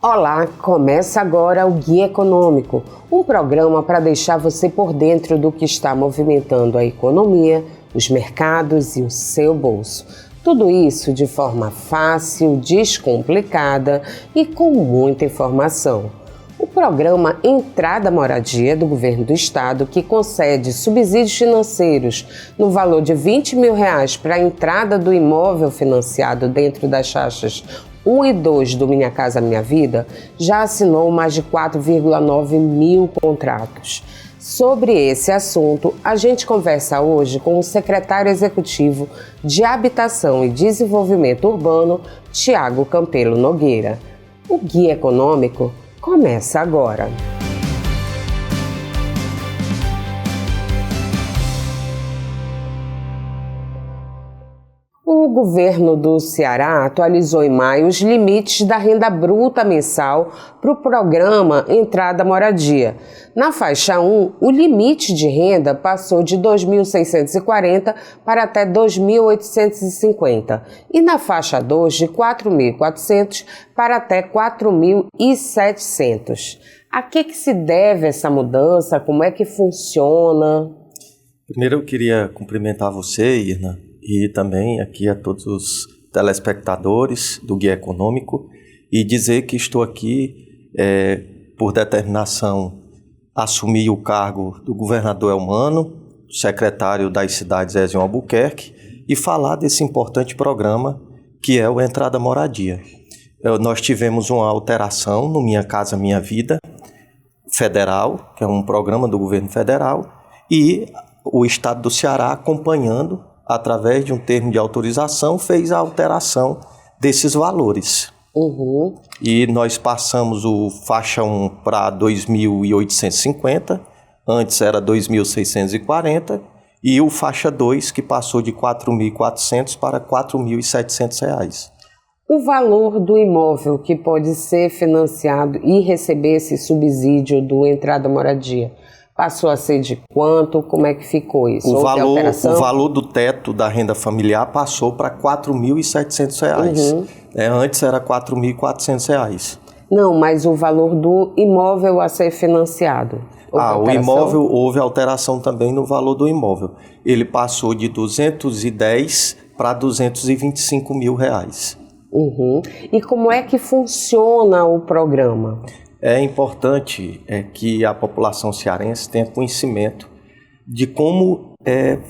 Olá, começa agora o Guia Econômico, um programa para deixar você por dentro do que está movimentando a economia, os mercados e o seu bolso. Tudo isso de forma fácil, descomplicada e com muita informação. O programa Entrada Moradia do Governo do Estado, que concede subsídios financeiros no valor de R$20 mil para a entrada do imóvel financiado dentro das taxas 1 e 2 do Minha Casa Minha Vida, já assinou mais de 4,9 mil contratos. Sobre esse assunto, a gente conversa hoje com o secretário executivo de Habitação e Desenvolvimento Urbano, Tiago Campelo Nogueira. O Guia Econômico começa agora. O governo do Ceará atualizou em maio os limites da renda bruta mensal para o programa Entrada Moradia. Na faixa 1, o limite de renda passou de R$ 2.640 para até R$ 2.850 e na faixa 2 de R$ 4.400 para até R$ 4.700. A que se deve essa mudança? Como é que funciona? Primeiro eu queria cumprimentar você, Irna, e também aqui a todos os telespectadores do Guia Econômico e dizer que estou aqui por determinação assumir o cargo do governador Elmano, secretário das cidades Ézio Albuquerque, e falar desse importante programa que é o Entrada Moradia. Nós tivemos uma alteração no Minha Casa Minha Vida federal, que é um programa do governo federal, e o estado do Ceará acompanhando através de um termo de autorização, fez a alteração desses valores. E nós passamos o faixa 1 para 2.850, antes era 2.640, e o faixa 2 que passou de 4.400 para R$ 4.700. O valor do imóvel que pode ser financiado e receber esse subsídio do Entrada Moradia passou a ser de quanto? Como é que ficou isso? O valor do teto da renda familiar passou para R$ 4.700. Antes era R$ 4.400. Não, mas o valor do imóvel a ser financiado. O imóvel, houve alteração também no valor do imóvel. Ele passou de 210 para 225 mil reais. E como é que funciona o programa? É importante que a população cearense tenha conhecimento de como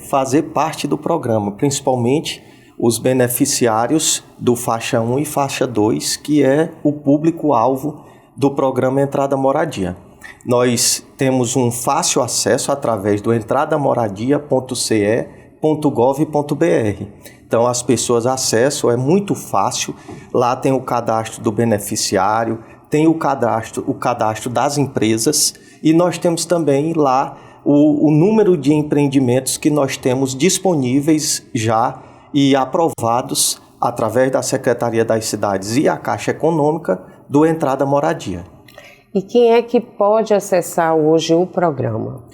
fazer parte do programa, principalmente os beneficiários do faixa 1 e faixa 2, que é o público-alvo do programa Entrada Moradia. Nós temos um fácil acesso através do entradamoradia.ce.gov.br. Então as pessoas acessam, é muito fácil, lá tem o cadastro do beneficiário, tem o cadastro das empresas e nós temos também lá o número de empreendimentos que nós temos disponíveis já e aprovados através da Secretaria das Cidades e a Caixa Econômica do Entrada Moradia. E quem é que pode acessar hoje o programa?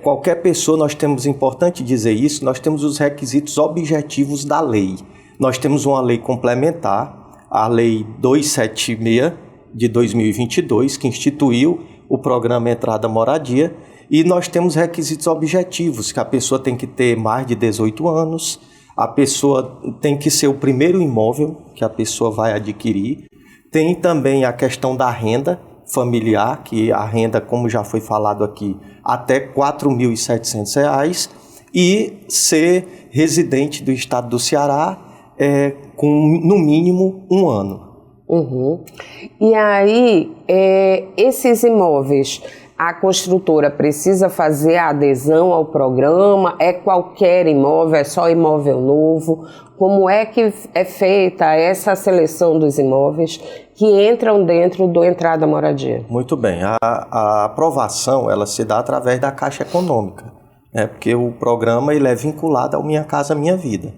Qualquer pessoa, nós temos, importante dizer isso, nós temos os requisitos objetivos da lei. Nós temos uma lei complementar, a Lei 276, de 2022, que instituiu o programa Entrada Moradia, e nós temos requisitos objetivos, que a pessoa tem que ter mais de 18 anos, a pessoa tem que ser o primeiro imóvel que a pessoa vai adquirir, tem também a questão da renda familiar, que a renda, como já foi falado aqui, até R$ 4.700, e ser residente do estado do Ceará com, no mínimo, 1 ano. E aí, esses imóveis, a construtora precisa fazer a adesão ao programa? É qualquer imóvel? É só imóvel novo? Como é que é feita essa seleção dos imóveis que entram dentro do Entrada Moradia? Muito bem. A aprovação ela se dá através da Caixa Econômica, porque o programa ele é vinculado ao Minha Casa Minha Vida.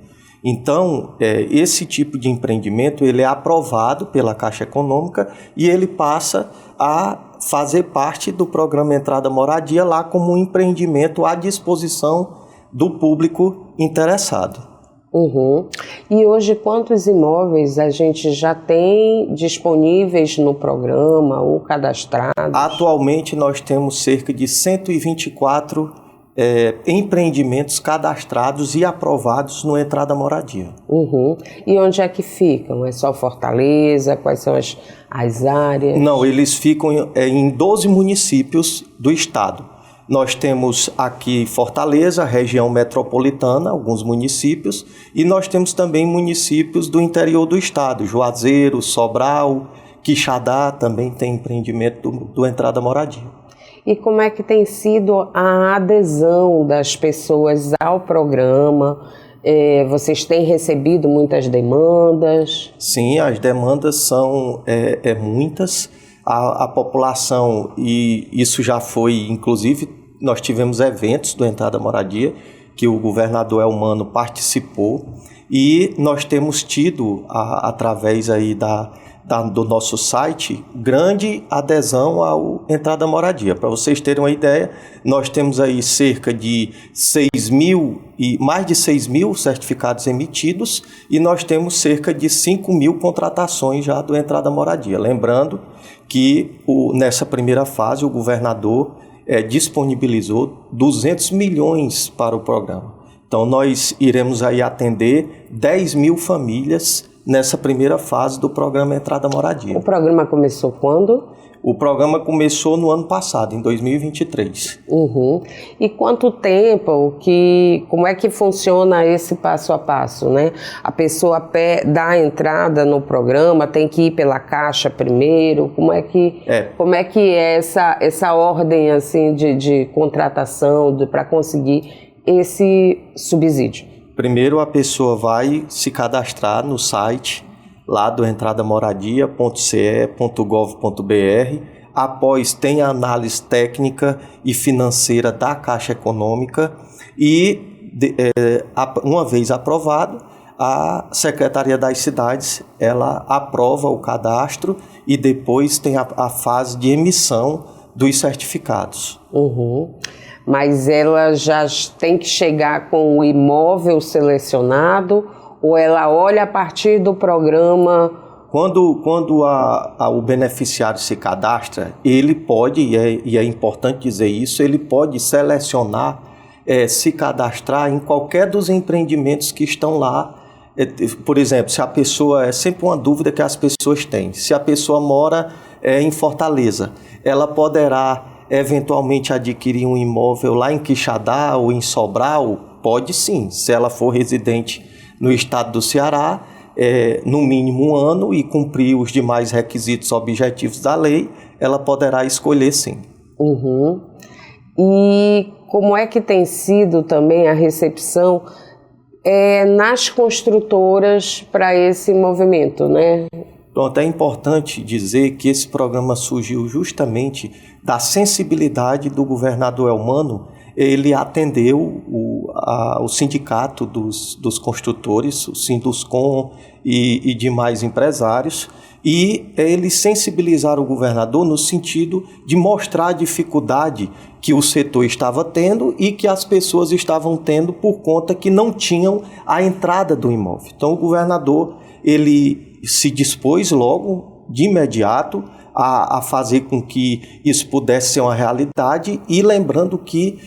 Então, esse tipo de empreendimento ele é aprovado pela Caixa Econômica e ele passa a fazer parte do programa Entrada Moradia lá como um empreendimento à disposição do público interessado. Uhum. E hoje, quantos imóveis a gente já tem disponíveis no programa ou cadastrados? Atualmente, nós temos cerca de 124 empreendimentos cadastrados e aprovados no Entrada Moradia. Uhum. E onde é que ficam? É só Fortaleza? Quais são as áreas? Não, eles ficam em 12 municípios do estado. Nós temos aqui Fortaleza, região metropolitana, alguns municípios, e nós temos também municípios do interior do estado, Juazeiro, Sobral, Quixadá, também tem empreendimento do Entrada Moradia. E como é que tem sido a adesão das pessoas ao programa? Vocês têm recebido muitas demandas? Sim, as demandas são muitas. A população, e isso já foi, inclusive, nós tivemos eventos do Entrada Moradia, que o governador Elmano participou, e nós temos tido, através aí do nosso site, grande adesão ao Entrada Moradia. Para vocês terem uma ideia, nós temos aí cerca de mais de 6 mil certificados emitidos e nós temos cerca de 5 mil contratações já do Entrada Moradia. Lembrando que nessa primeira fase o governador disponibilizou 200 milhões para o programa. Então nós iremos aí atender 10 mil famílias nessa primeira fase do programa Entrada Moradia. O programa começou quando? O programa começou no ano passado, em 2023. Uhum. E quanto tempo, como é que funciona esse passo a passo, né? A pessoa dá a entrada no programa, tem que ir pela Caixa primeiro, como é que é essa ordem assim, de contratação para conseguir esse subsídio? Primeiro a pessoa vai se cadastrar no site lá do entradamoradia.ce.gov.br. Após tem a análise técnica e financeira da Caixa Econômica e uma vez aprovado, a Secretaria das Cidades ela aprova o cadastro e depois tem a fase de emissão dos certificados. Uhum. Mas ela já tem que chegar com o imóvel selecionado ou ela olha a partir do programa? Quando o beneficiário se cadastra, ele pode, e é importante dizer isso, ele pode selecionar, se cadastrar em qualquer dos empreendimentos que estão lá. Por exemplo, se a pessoa, é sempre uma dúvida que as pessoas têm, se a pessoa mora em Fortaleza, ela poderá eventualmente adquirir um imóvel lá em Quixadá ou em Sobral? Pode sim, se ela for residente no estado do Ceará, no mínimo 1 ano e cumprir os demais requisitos objetivos da lei, ela poderá escolher sim. Uhum. E como é que tem sido também a recepção nas construtoras para esse movimento, né? Pronto, é importante dizer que esse programa surgiu justamente da sensibilidade do governador Elmano. Ele atendeu o sindicato dos construtores, o Sinduscom e demais empresários, e eles sensibilizaram o governador no sentido de mostrar a dificuldade que o setor estava tendo e que as pessoas estavam tendo por conta que não tinham a entrada do imóvel. Então o governador ele se dispôs logo, de imediato, a fazer com que isso pudesse ser uma realidade e lembrando que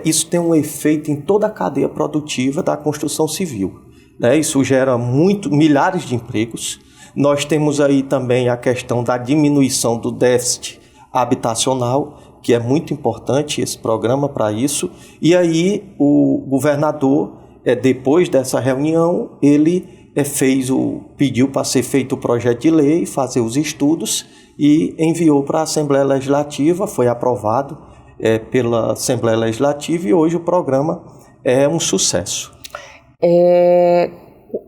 isso tem um efeito em toda a cadeia produtiva da construção civil, né? Isso gera milhares de empregos. Nós temos aí também a questão da diminuição do déficit habitacional, que é muito importante esse programa para isso. E aí o governador, depois dessa reunião, ele pediu para ser feito o projeto de lei, fazer os estudos e enviou para a Assembleia Legislativa, foi aprovado pela Assembleia Legislativa e hoje o programa é um sucesso.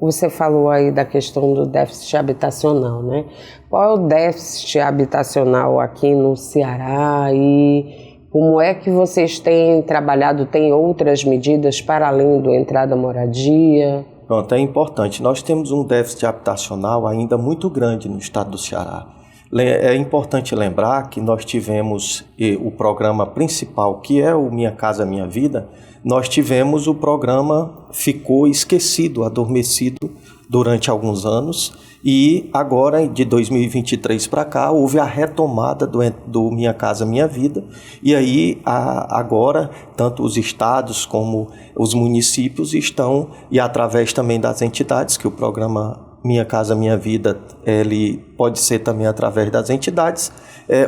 Você falou aí da questão do déficit habitacional, né? Qual é o déficit habitacional aqui no Ceará e como é que vocês têm trabalhado? Tem outras medidas para além do Entrada Moradia? Pronto, é importante. Nós temos um déficit habitacional ainda muito grande no estado do Ceará. É importante lembrar que nós tivemos o programa principal, que é o Minha Casa Minha Vida. Nós tivemos o programa, ficou esquecido, adormecido durante alguns anos, e agora, de 2023 para cá, houve a retomada do Minha Casa Minha Vida, e aí agora, tanto os estados como os municípios estão, e através também das entidades, que o programa Minha Casa Minha Vida, ele pode ser também através das entidades,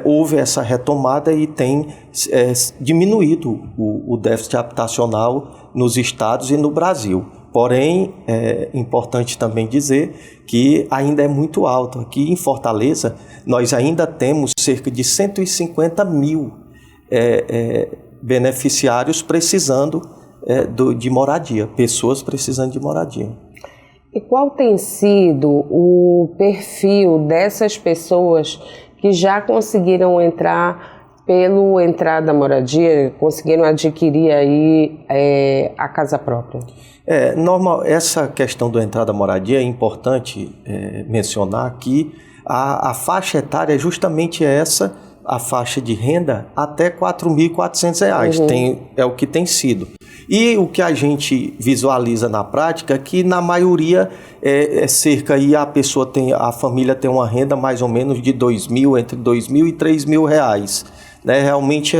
houve essa retomada e tem diminuído o déficit habitacional nos estados e no Brasil. Porém, é importante também dizer que ainda é muito alto. Aqui em Fortaleza, nós ainda temos cerca de 150 mil beneficiários precisando de moradia, pessoas precisando de moradia. E qual tem sido o perfil dessas pessoas que já conseguiram entrar pelo Entrada Moradia, conseguiram adquirir aí a casa própria? Normal, essa questão do Entrada Moradia é importante mencionar que a faixa etária é justamente essa, a faixa de renda até R$ 4.400, é o que tem sido. E o que a gente visualiza na prática é que na maioria cerca aí a família tem uma renda mais ou menos de entre R$2.000 e R$3.000. Né? Realmente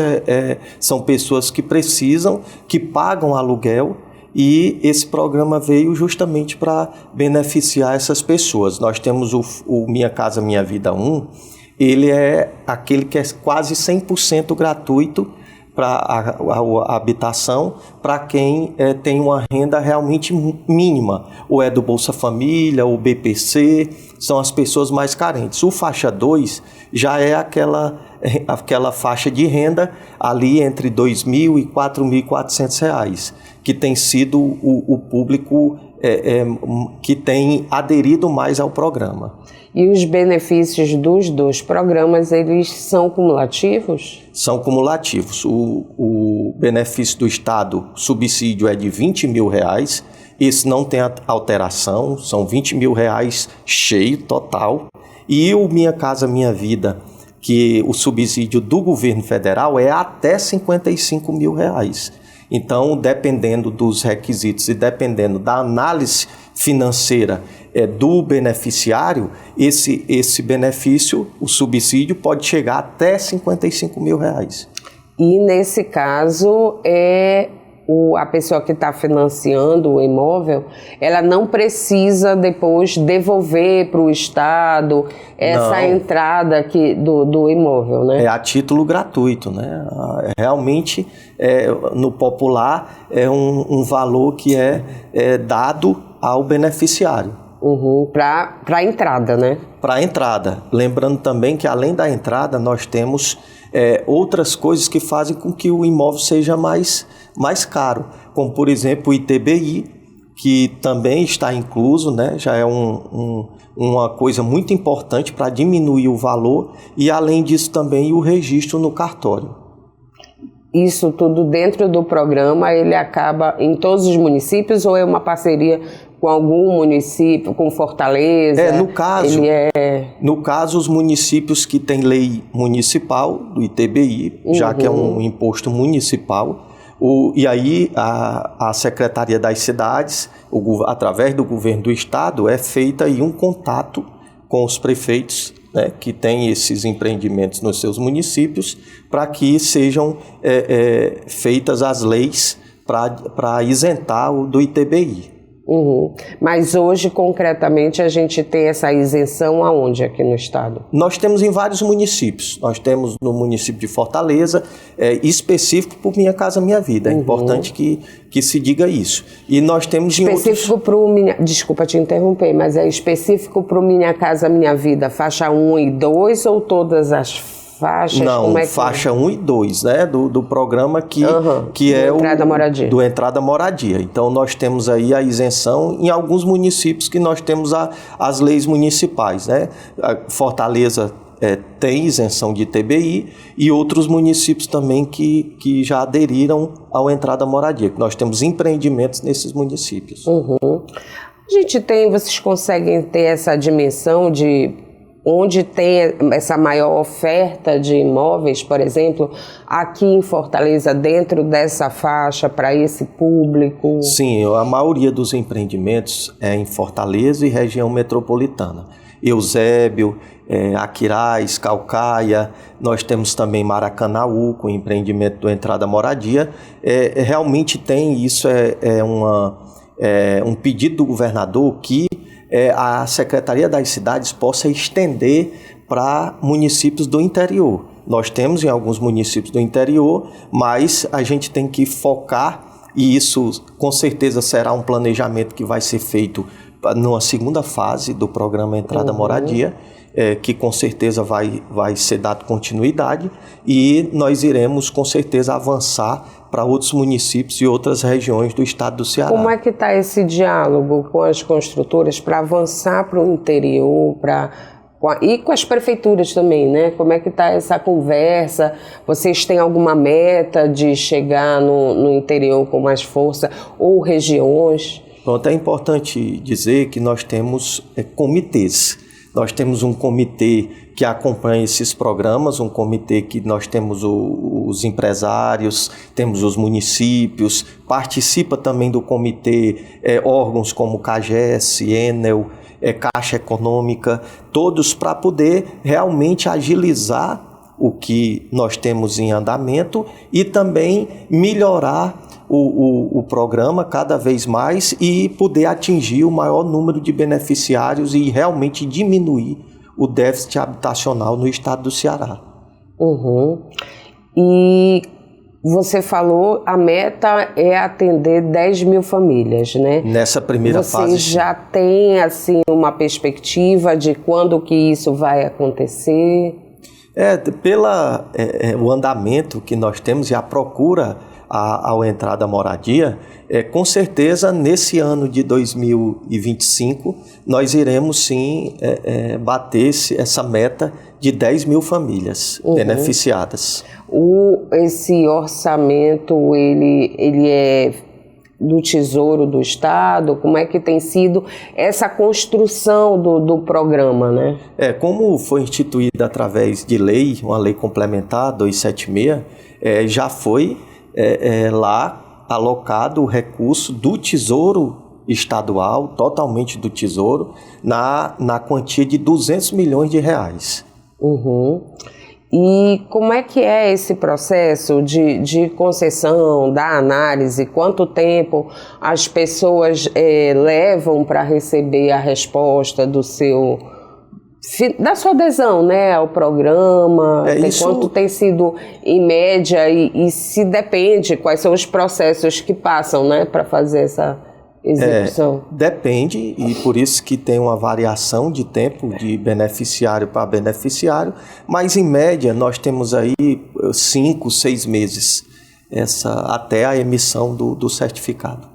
são pessoas que precisam, que pagam aluguel, e esse programa veio justamente para beneficiar essas pessoas. Nós temos o Minha Casa Minha Vida 1, ele é aquele que é quase 100% gratuito para a habitação, para quem tem uma renda realmente mínima, ou é do Bolsa Família, ou BPC, são as pessoas mais carentes. O faixa 2 já é aquela faixa de renda ali entre R$ 2.000 e R$ 4.400, que tem sido o público que tem aderido mais ao programa. E os benefícios dos dois programas, eles são cumulativos? São cumulativos. O benefício do Estado, subsídio é de R$20.000, esse não tem alteração, são R$20.000 cheio, total. E o Minha Casa Minha Vida, que o subsídio do governo federal é até R$55.000. Então, dependendo dos requisitos e dependendo da análise financeira do beneficiário, esse benefício, o subsídio, pode chegar até R$55.000. E nesse caso, a pessoa que está financiando o imóvel, ela não precisa depois devolver para o Estado essa entrada aqui do imóvel, né? É a título gratuito, né? Realmente, no popular, é um valor que é dado ao beneficiário. Para a entrada, né? Para a entrada. Lembrando também que, além da entrada, nós temos outras coisas que fazem com que o imóvel seja mais caro, como, por exemplo, o ITBI, que também está incluso, né? Já é uma coisa muito importante para diminuir o valor, e, além disso, também o registro no cartório. Isso tudo dentro do programa, ele acaba em todos os municípios, ou é uma parceria com algum município, com Fortaleza? No caso, os municípios que têm lei municipal do ITBI, já que é um imposto municipal, e aí a Secretaria das Cidades, através do governo do Estado, é feita aí um contato com os prefeitos, né, que têm esses empreendimentos nos seus municípios, para que sejam feitas as leis para isentar o do ITBI. Mas hoje, concretamente, a gente tem essa isenção aonde aqui no estado? Nós temos em vários municípios. Nós temos no município de Fortaleza, específico para Minha Casa Minha Vida. É importante que se diga isso. E nós temos específico para o Desculpa te interromper, mas é específico para o Minha Casa Minha Vida, faixa 1 e 2 ou todas as faixas? Não, faixa 1 e 2, né, do programa que é do Entrada Moradia. Então, nós temos aí a isenção em alguns municípios que nós temos as leis municipais, né? Fortaleza tem isenção de ITBI, e outros municípios também que já aderiram ao Entrada Moradia, que nós temos empreendimentos nesses municípios. Vocês conseguem ter essa dimensão de onde tem essa maior oferta de imóveis, por exemplo, aqui em Fortaleza, dentro dessa faixa, para esse público? Sim, a maioria dos empreendimentos é em Fortaleza e região metropolitana. Eusébio, Aquiraz, Caucaia, nós temos também Maracanaú, com o empreendimento do Entrada Moradia. Realmente tem isso, um pedido do governador que a Secretaria das Cidades possa estender para municípios do interior. Nós temos em alguns municípios do interior, mas a gente tem que focar, e isso com certeza será um planejamento que vai ser feito numa segunda fase do programa Entrada Moradia, que com certeza vai ser dado continuidade, e nós iremos com certeza avançar para outros municípios e outras regiões do estado do Ceará. Como é que está esse diálogo com as construtoras para avançar para o interior, e com as prefeituras também, né? Como é que está essa conversa? Vocês têm alguma meta de chegar no interior com mais força, ou regiões? Pronto, é importante dizer que nós temos comitês. Nós temos um comitê que acompanha esses programas, um comitê que nós temos os empresários, temos os municípios, participa também do comitê órgãos como CAGES, Enel, Caixa Econômica, todos para poder realmente agilizar o que nós temos em andamento e também melhorar o programa cada vez mais e poder atingir o maior número de beneficiários e realmente diminuir o déficit habitacional no estado do Ceará. E você falou, a meta é atender 10 mil famílias, né? Nessa primeira fase. Vocês já têm, assim, uma perspectiva de quando que isso vai acontecer? O andamento que nós temos e a procura ao Entrada Moradia, com certeza nesse ano de 2025 nós iremos sim bater essa meta de 10 mil famílias beneficiadas. Esse orçamento, ele é do Tesouro do Estado? Como é que tem sido essa construção do programa, né? Como foi instituída através de lei, uma lei complementar 276, já foi lá alocado o recurso do Tesouro Estadual, totalmente do Tesouro, na quantia de 200 milhões de reais. E como é que é esse processo de concessão, da análise? Quanto tempo as pessoas levam para receber a resposta da sua adesão, né, ao programa? Quanto tem sido em média e se depende, quais são os processos que passam, né, para fazer essa execução? Depende, e por isso que tem uma variação de tempo de beneficiário para beneficiário, mas em média nós temos aí 5, 6 meses até a emissão do certificado.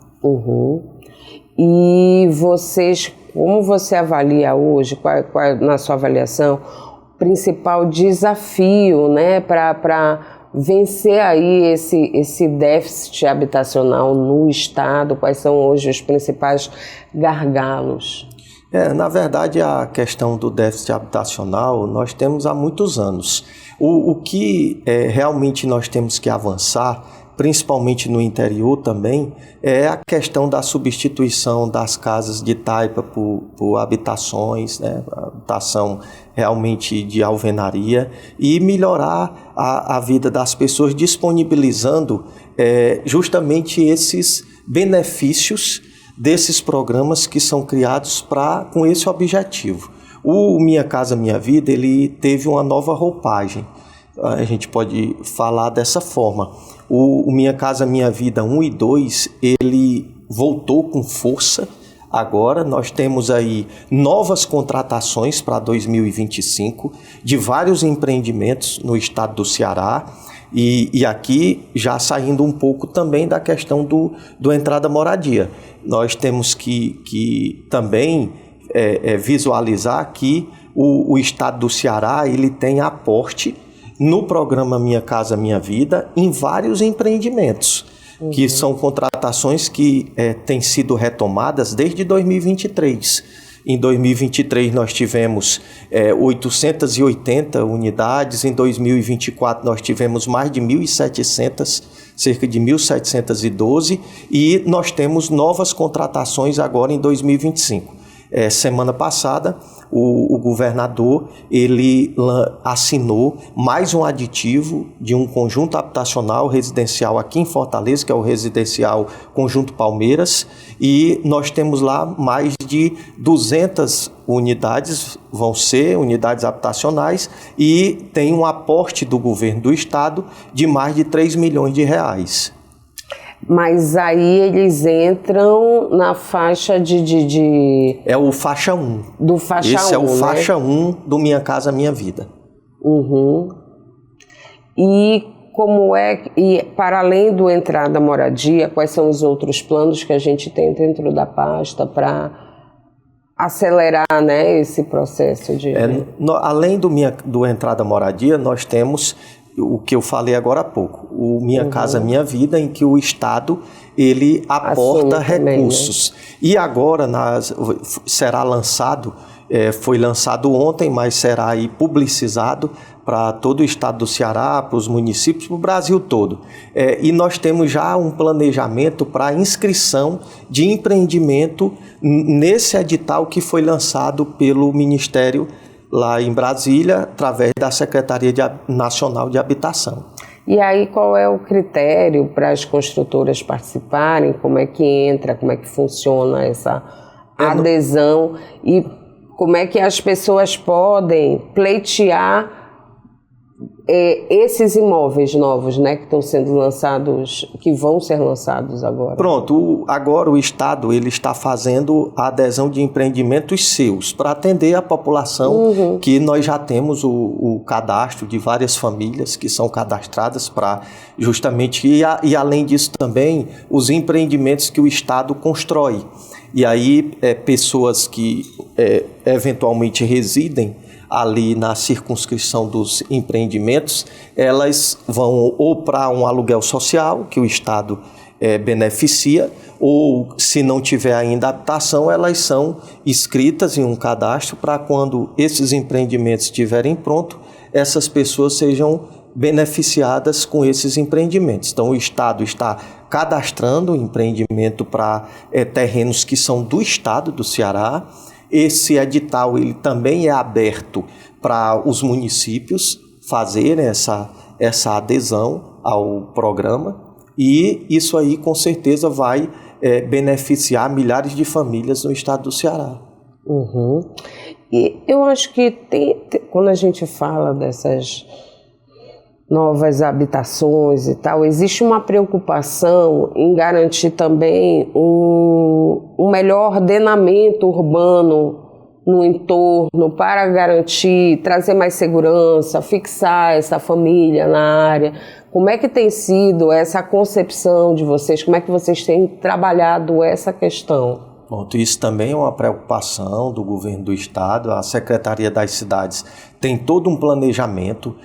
E como você avalia hoje, qual na sua avaliação, o principal desafio, né, para vencer aí esse déficit habitacional no estado? Quais são hoje os principais gargalos? Na verdade, a questão do déficit habitacional nós temos há muitos anos. O que realmente nós temos que avançar, principalmente no interior também, é a questão da substituição das casas de taipa por habitações, né? Habitação realmente de alvenaria, e melhorar a vida das pessoas, disponibilizando justamente esses benefícios desses programas que são criados com esse objetivo. O Minha Casa Minha Vida, ele teve uma nova roupagem, a gente pode falar dessa forma. O Minha Casa Minha Vida 1 e 2, ele voltou com força. Agora nós temos aí novas contratações para 2025 de vários empreendimentos no estado do Ceará, e aqui já saindo um pouco também da questão do Entrada Moradia. Nós temos que também visualizar que o estado do Ceará ele tem aporte no programa Minha Casa Minha Vida em vários empreendimentos, que são contratações que têm sido retomadas desde 2023. Em 2023 nós tivemos 880 unidades, em 2024 nós tivemos mais de 1.700, cerca de 1.712, e nós temos novas contratações agora em 2025. Semana passada, o governador ele assinou mais um aditivo de um conjunto habitacional residencial aqui em Fortaleza, que é o Residencial Conjunto Palmeiras, e nós temos lá mais de 200 unidades, vão ser unidades habitacionais, e tem um aporte do governo do estado de mais de 3 milhões de reais. Mas aí eles entram na faixa de... É o faixa 1. Do faixa 1, Esse é o faixa 1 do Minha Casa Minha Vida. Uhum. E como é... E para além do Entrada Moradia, quais são os outros planos que a gente tem dentro da pasta para acelerar, né, esse processo de... Além do Entrada Moradia, nós temos... o que eu falei agora há pouco, o Minha Casa Minha Vida, em que o Estado ele aporta recursos. Também, né? E agora será lançado, foi lançado ontem, mas será aí publicizado para todo o estado do Ceará, para os municípios, para o Brasil todo. E nós temos já um planejamento para inscrição de empreendimento nesse edital que foi lançado pelo Ministério lá em Brasília, através da Secretaria Nacional de Habitação. E aí qual é o critério para as construtoras participarem? Como é que entra, como é que funciona essa adesão? E como é que as pessoas podem pleitear esses imóveis novos, né, que estão sendo lançados, que vão ser lançados agora? Pronto, agora o Estado ele está fazendo a adesão de empreendimentos seus para atender a população, que nós já temos o cadastro de várias famílias que são cadastradas para justamente, e além disso também os empreendimentos que o Estado constrói. E aí pessoas que eventualmente residem ali na circunscrição dos empreendimentos, elas vão ou para um aluguel social, que o Estado beneficia, ou se não tiver ainda habitação, elas são inscritas em um cadastro para quando esses empreendimentos estiverem prontos, essas pessoas sejam beneficiadas com esses empreendimentos. Então o Estado está cadastrando empreendimento para terrenos que são do Estado do Ceará. Esse edital ele também é aberto para os municípios fazerem essa adesão ao programa, e isso aí com certeza vai beneficiar milhares de famílias no estado do Ceará. E eu acho que quando a gente fala dessas novas habitações e tal, existe uma preocupação em garantir também um melhor ordenamento urbano no entorno para garantir, trazer mais segurança, fixar essa família na área. Como é que tem sido essa concepção de vocês? Como é que vocês têm trabalhado essa questão? Pronto, isso também é uma preocupação do governo do estado. A Secretaria das Cidades tem todo um planejamento.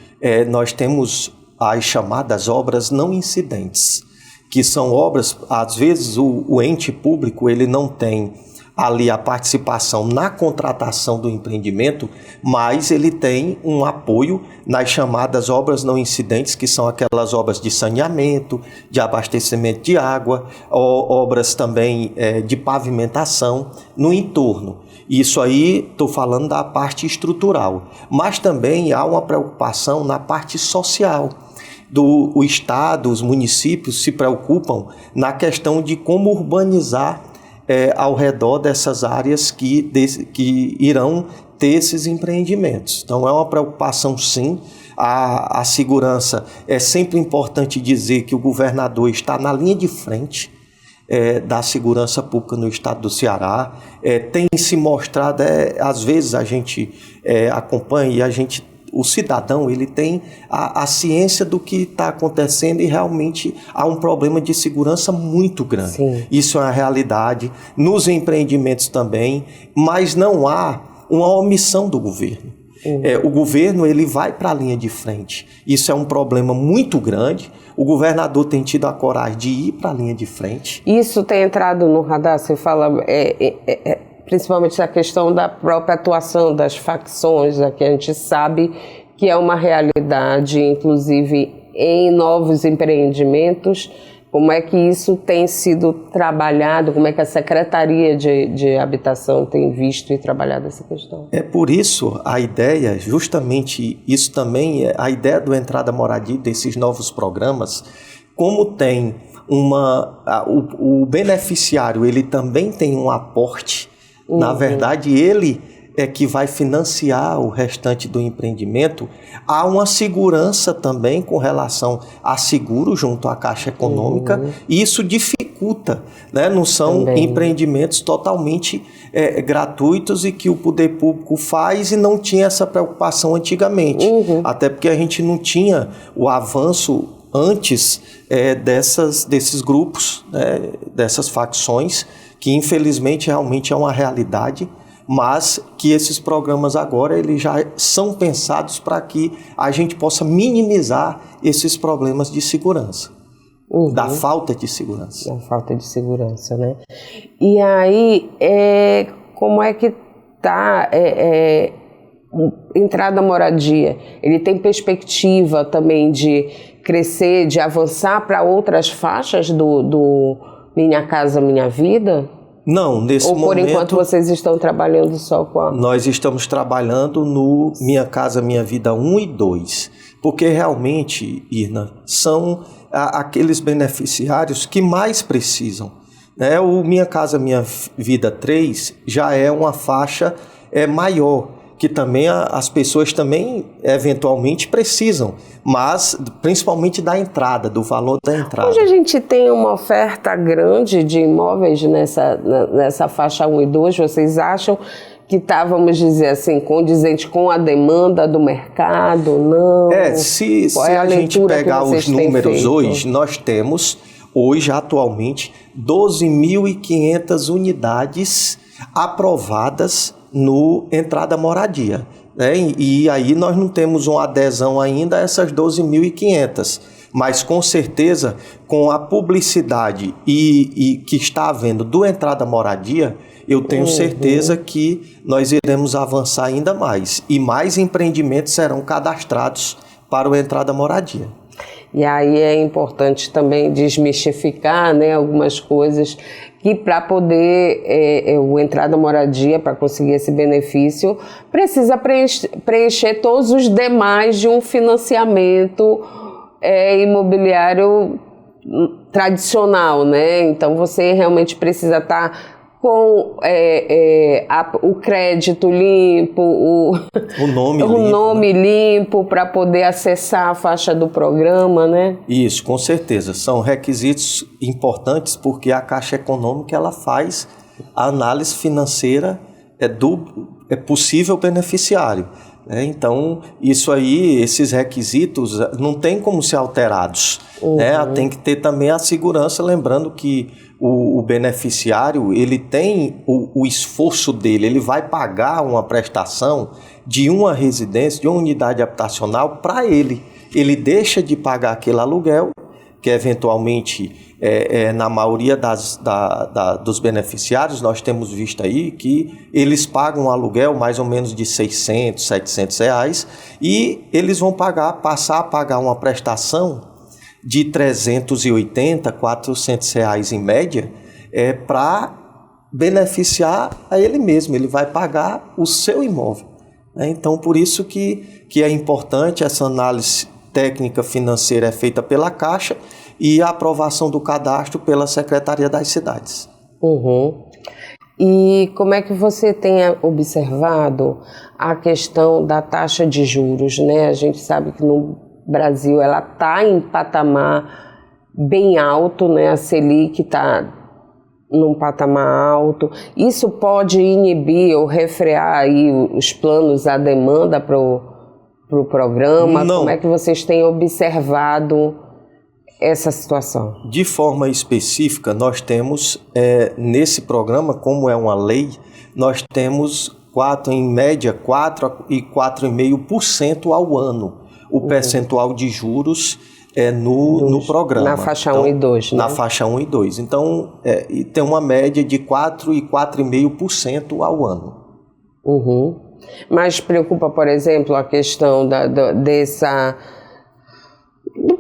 Nós temos as chamadas obras não incidentes, que são obras, às vezes o ente público ele não tem ali a participação na contratação do empreendimento, mas ele tem um apoio nas chamadas obras não incidentes, que são aquelas obras de saneamento, de abastecimento de água, obras também de pavimentação no entorno. Isso aí estou falando da parte estrutural, mas também há uma preocupação na parte social. O Estado, os municípios se preocupam na questão de como urbanizar ao redor dessas áreas que irão ter esses empreendimentos. Então é uma preocupação sim. A segurança, é sempre importante dizer que o governador está na linha de frente da segurança pública no estado do Ceará. Tem se mostrado, às vezes a gente acompanha e o cidadão ele tem a ciência do que está acontecendo, e realmente há um problema de segurança muito grande. Sim. Isso é uma realidade nos empreendimentos também, mas não há uma omissão do governo. O governo ele vai para a linha de frente. Isso é um problema muito grande. O governador tem tido a coragem de ir para a linha de frente. Isso tem entrado no radar? Você fala principalmente a questão da própria atuação das facções, que a gente sabe que é uma realidade, inclusive em novos empreendimentos. Como é que isso tem sido trabalhado? Como é que a Secretaria de Habitação tem visto e trabalhado essa questão? É por isso a ideia, justamente isso também, a ideia do Entrada Moradia, desses novos programas, como tem o beneficiário, ele também tem um aporte, na verdade ele é que vai financiar o restante do empreendimento, há uma segurança também com relação a seguro junto à Caixa Econômica, e isso dificulta, né? Não são também empreendimentos totalmente gratuitos e que o poder público faz e não tinha essa preocupação antigamente, até porque a gente não tinha o avanço antes desses grupos, né? Dessas facções, que infelizmente realmente é uma realidade, mas que esses programas agora eles já são pensados para que a gente possa minimizar esses problemas de segurança, da falta de segurança. Da falta de segurança, né? E aí, como é que está Entrada Moradia? Ele tem perspectiva também de crescer, de avançar para outras faixas do Minha Casa Minha Vida? Não, nesse momento... Ou por enquanto vocês estão trabalhando só com a... Nós estamos trabalhando no Minha Casa Minha Vida 1 e 2, porque realmente, Irna, são aqueles beneficiários que mais precisam, né? O Minha Casa Minha Vida 3 já é uma faixa maior, que também as pessoas também eventualmente precisam, mas principalmente da entrada, do valor da entrada. Hoje a gente tem uma oferta grande de imóveis nessa faixa 1 e 2, vocês acham que está, vamos dizer assim, condizente com a demanda do mercado? Não? Se a gente pegar os números hoje, nós temos hoje atualmente 12.500 unidades aprovadas no Entrada Moradia, né? E aí nós não temos uma adesão ainda a essas 12.500, mas com certeza com a publicidade e que está havendo do Entrada Moradia, eu tenho certeza que nós iremos avançar ainda mais e mais empreendimentos serão cadastrados para o Entrada Moradia. E aí é importante também desmistificar, né, algumas coisas que para poder o Entrada Moradia, para conseguir esse benefício, precisa preencher todos os demais de um financiamento imobiliário tradicional, né? Então você realmente precisa estar com o crédito limpo, o nome limpo para poder acessar a faixa do programa, né? Isso, com certeza. São requisitos importantes porque a Caixa Econômica ela faz a análise financeira do possível beneficiário, né? Então, isso aí, esses requisitos não tem como ser alterados, né? Tem que ter também a segurança, lembrando que o beneficiário, ele tem o esforço dele, ele vai pagar uma prestação de uma residência, de uma unidade habitacional para ele. Ele deixa de pagar aquele aluguel, que eventualmente, na maioria dos beneficiários, nós temos visto aí que eles pagam um aluguel mais ou menos de R$600, R$700, e eles vão passar a pagar uma prestação de R$380, R$400 em média, para beneficiar a ele mesmo. Ele vai pagar o seu imóvel, né? Então, por isso que é importante essa análise técnica financeira feita pela Caixa e a aprovação do cadastro pela Secretaria das Cidades. E como é que você tem observado a questão da taxa de juros, né? A gente sabe que no Brasil ela está em patamar bem alto, né? A Selic está num patamar alto. Isso pode inibir ou refrear aí os planos, a demanda para o programa? Não. Como é que vocês têm observado essa situação? De forma específica, nós temos nesse programa, como é uma lei, nós temos em média 4 e 4,5% ao ano. O percentual de juros no programa. Na faixa 1 e 2, né? Na faixa 1 e 2. Então, e tem uma média de 4 e 4,5% ao ano. Uhum. Mas preocupa, por exemplo, a questão da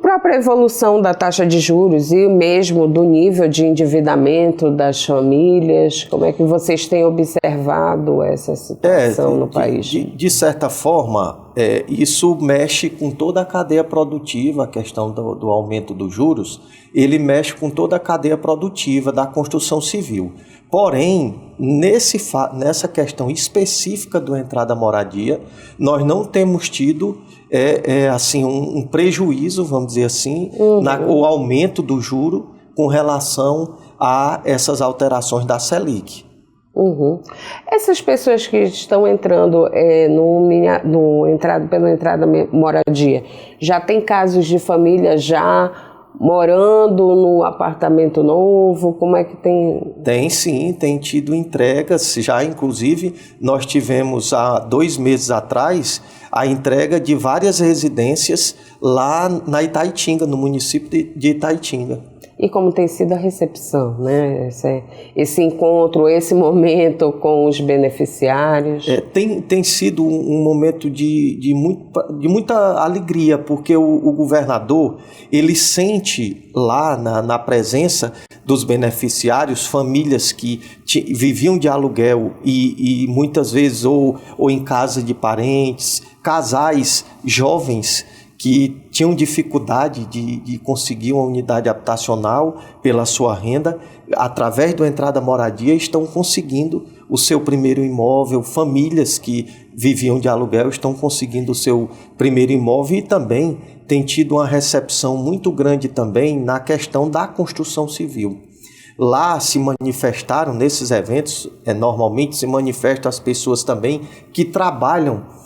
própria evolução da taxa de juros e mesmo do nível de endividamento das famílias. Como é que vocês têm observado essa situação no país? De certa forma, isso mexe com toda a cadeia produtiva, a questão do aumento dos juros, ele mexe com toda a cadeia produtiva da construção civil. Porém, nessa questão específica do entrada à moradia, nós não temos tido assim, um prejuízo, vamos dizer assim, o aumento do juro com relação a essas alterações da Selic. Uhum. Essas pessoas que estão entrando pela entrada moradia, já tem casos de família já morando no apartamento novo? Como é que tem? Tem sim, tem tido entregas. Já inclusive nós tivemos há 2 meses atrás a entrega de várias residências lá na Itaitinga, no município de Itaitinga. E como tem sido a recepção, né? Esse encontro, esse momento com os beneficiários? Tem sido um momento de muita alegria, porque o governador, ele sente lá na presença dos beneficiários, famílias que viviam de aluguel e muitas vezes ou em casa de parentes, casais jovens que tinham dificuldade de conseguir uma unidade habitacional pela sua renda, através do entrada moradia, estão conseguindo o seu primeiro imóvel. Famílias que viviam de aluguel estão conseguindo o seu primeiro imóvel e também tem tido uma recepção muito grande também na questão da construção civil. Lá se manifestaram, nesses eventos, normalmente se manifestam as pessoas também que trabalham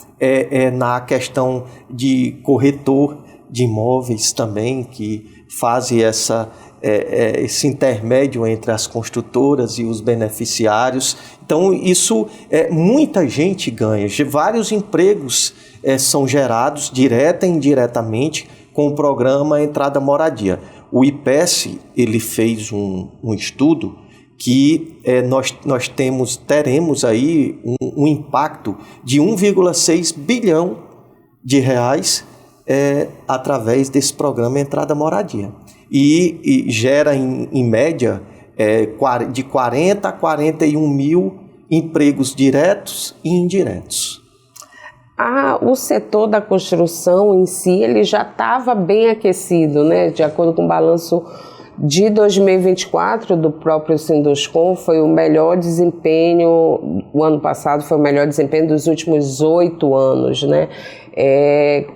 na questão de corretor de imóveis também, que fazem esse intermédio entre as construtoras e os beneficiários. Então, isso muita gente ganha. Vários empregos são gerados, direta e indiretamente, com o programa Entrada Moradia. O IPES, ele fez um estudo que nós teremos aí um impacto de 1,6 bilhão de reais através desse programa Entrada Moradia. E gera, em média, de 40 a 41 mil empregos diretos e indiretos. O setor da construção em si, ele já estava bem aquecido, né? De acordo com o balanço de 2024 do próprio Sinduscon, foi o melhor desempenho, o ano passado foi o melhor desempenho dos últimos 8 anos, né?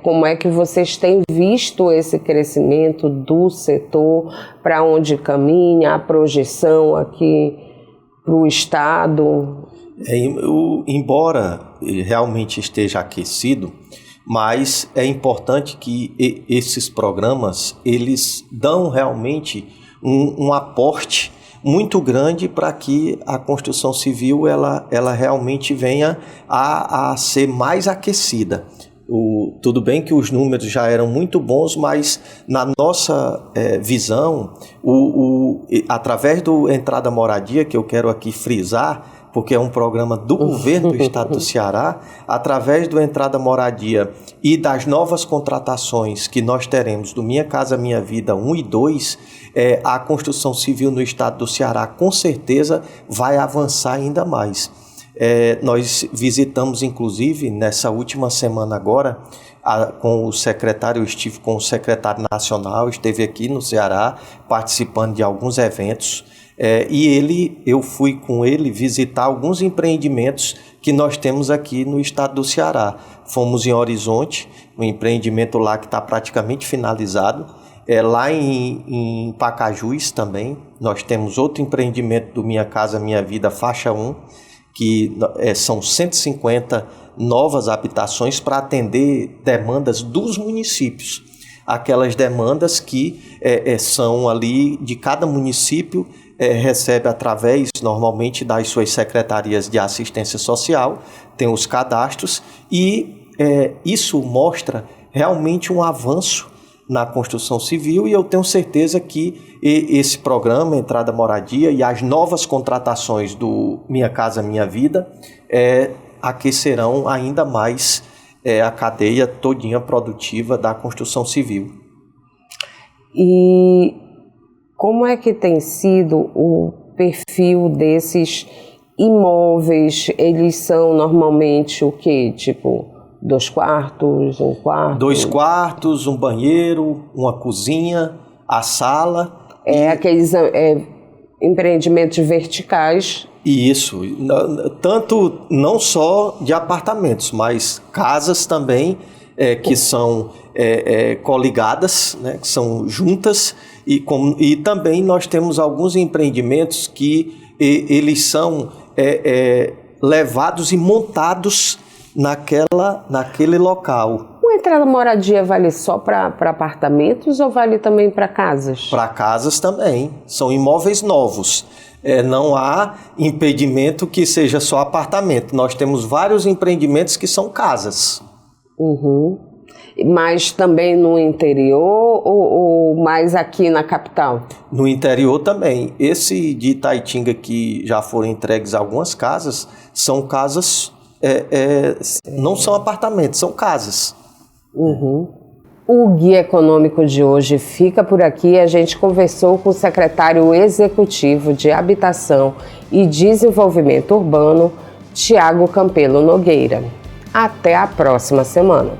Como é que vocês têm visto esse crescimento do setor, para onde caminha, a projeção aqui para o Estado? Embora realmente esteja aquecido, mas é importante que esses programas, eles dão realmente um aporte muito grande para que a construção civil ela realmente venha a ser mais aquecida. Tudo bem que os números já eram muito bons, mas na nossa visão, através do Entrada Moradia, que eu quero aqui frisar, porque é um programa do governo do estado do Ceará, através do Entrada Moradia e das novas contratações que nós teremos do Minha Casa Minha Vida 1 e 2, a construção civil no estado do Ceará com certeza vai avançar ainda mais. Nós visitamos, inclusive, nessa última semana agora, eu estive com o secretário nacional, esteve aqui no Ceará participando de alguns eventos, eu fui com ele visitar alguns empreendimentos que nós temos aqui no estado do Ceará. Fomos em Horizonte, um empreendimento lá que está praticamente finalizado. Lá em Pacajus também, nós temos outro empreendimento do Minha Casa Minha Vida, faixa 1, que são 150 novas habitações para atender demandas dos municípios. Aquelas demandas que são ali de cada município, recebe através, normalmente, das suas secretarias de assistência social, tem os cadastros, e isso mostra realmente um avanço na construção civil, e eu tenho certeza que esse programa, Entrada Moradia, e as novas contratações do Minha Casa Minha Vida aquecerão ainda mais a cadeia todinha produtiva da construção civil. E como é que tem sido o perfil desses imóveis? Eles são normalmente o quê? Tipo, 2 quartos, 1 quarto? 2 quartos, um banheiro, uma cozinha, a sala. Aqueles empreendimentos verticais. Isso, tanto não só de apartamentos, mas casas também que são coligadas, né, que são juntas, e também nós temos alguns empreendimentos que eles são levados e montados naquele local. O Entrada Moradia vale só para apartamentos ou vale também para casas? Para casas também, são imóveis novos. Não há impedimento que seja só apartamento. Nós temos vários empreendimentos que são casas. Uhum. Mas também no interior ou mais aqui na capital? No interior também. Esse de Itaitinga que já foram entregues algumas casas, são casas, não são apartamentos, são casas. Uhum. O Guia Econômico de hoje fica por aqui. A gente conversou com o secretário executivo de Habitação e Desenvolvimento Urbano, Tiago Campelo Nogueira. Até a próxima semana.